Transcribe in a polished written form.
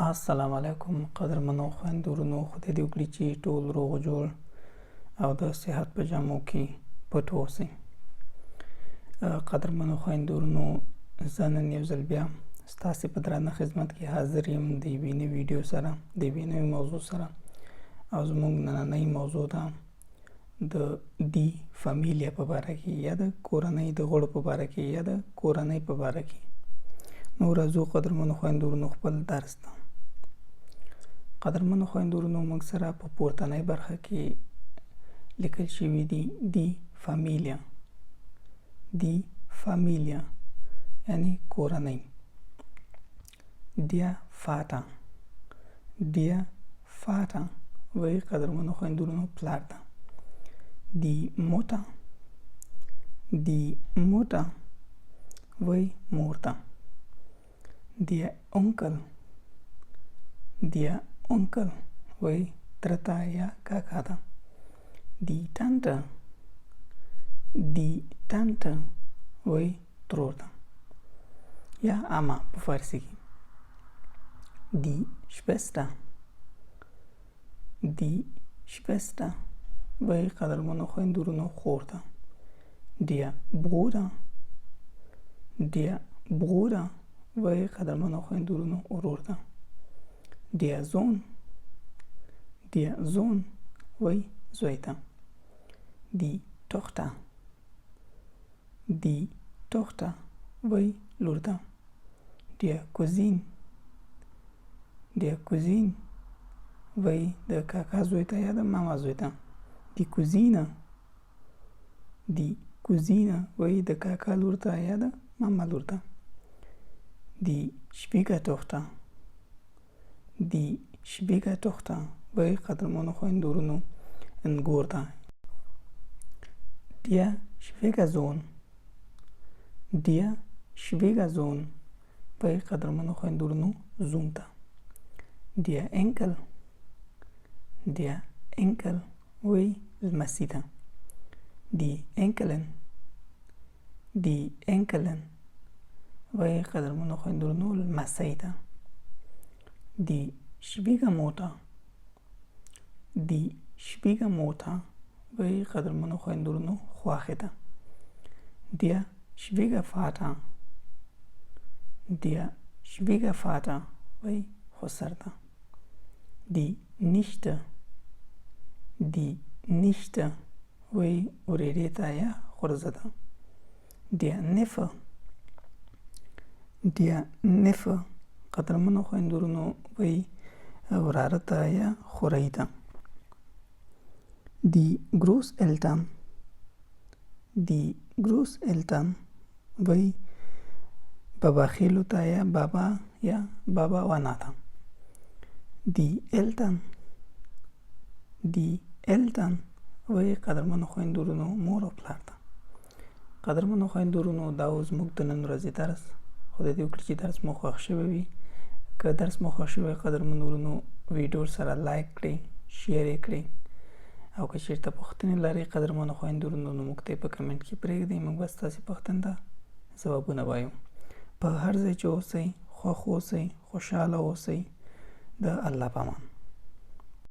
السلام علیکم قدرمنو خویندورونو، خدای دې وکړي چې ټول روغ جوړ او د صحت په جامو کې پټ اوسئ. قدرمنو خویندورونو، زه نن یو ځل بیا ستاسې په درانه خدمت کې حاضر یم د یوې نوې ویډیو سره، د یوې نوې موضوع سره. او زموږ نننۍ موضوع ده د دی فامیلیا په باره کې، یا د کورنۍ د غړو په باره کې، یا د کورنۍ په باره کې. نو راځو قدرمنو خویندورونو خپل درس ته. قدرمنو خویندورونو، موږ سره په پورتنۍ برخه کې لیکل شوي دي دی فامیلیا. دی فامیلیا یعنی کورنۍ. دیا فاتا، دیا فاتا وی قدرمنو خویندورونو پلار ده. دی موتا، دی موتا وی مور ده. دیا اونکل، دیا اونکل وی ترتا یا کاکا ده. دی تانتا، دی تانتا وی ترور ده یا اما په فارسی کې. دی شپستا، دی شپستا وی قدرمنو خویندورونو خور ده. دیا برودا، دیا برودا وی قدرمنو خویندورونو ورور ده. دیا زون، دیا زون وی زوی ده. دی توخته، دی توخته وی لور ده. دیا کوزین، دیا کوزین وی د کاکا زوی ده یا د ماما زوی ده. دی کوزینه، دی کوزینه وی د کاکا لور ده یا د ماما لور ده. دی شپیګرتوخته، دی شپیګرتوخته وی قدرمنو خویندورونو انګور ده. دیا شپیګرزون، دیا شپیګرزون وی قدرمنو خویندورونو زوم ده. دیا انکل، دیا انکل وی لمسی ده. دی انکلن، دی انکلن وی قدرمنو خویندورونو لمسی ده. دی شپیګرموتا، دی شپیګرموتا وی قدرمنو خویندورونو خواښې ده. دیا شپیګرفاتا، دیا شپیګرفاتا وی خسر ده. دی نیشته، دی نیشته وی ورېرې ته یا خورزه ده. دیا نفه، دیا نفه قدرمنو خویندورونو وی وراره ته یا خوری ده. دی گروس التن، دی گروس التن وی بابا خیلو ته یا بابا وانا ده. دی التن، دی التن وی قدرمنو خویندورونو مور او پلار ده. قدرمنو خویندورونو، دا اوس موږ د نن ورځې درس. خدای دې وکړي چې درس مو خوښ شوی وي. که درس مو خوښ شوی قدرمنو ورونو، ویډیو سره لایک کړئ، شیر یې کړئ. او که چېرته پوښتنې لرئ قدرمنو خویندورونو، نو موږ ته یې په کمنټ کې پرېږدئ. موږ به ستاسې پوښتنو ته ځوابونه وایو. په هر ځای چې اوسئ، خوښ اوسئ، خوشحاله اوسئ. د الله په امان.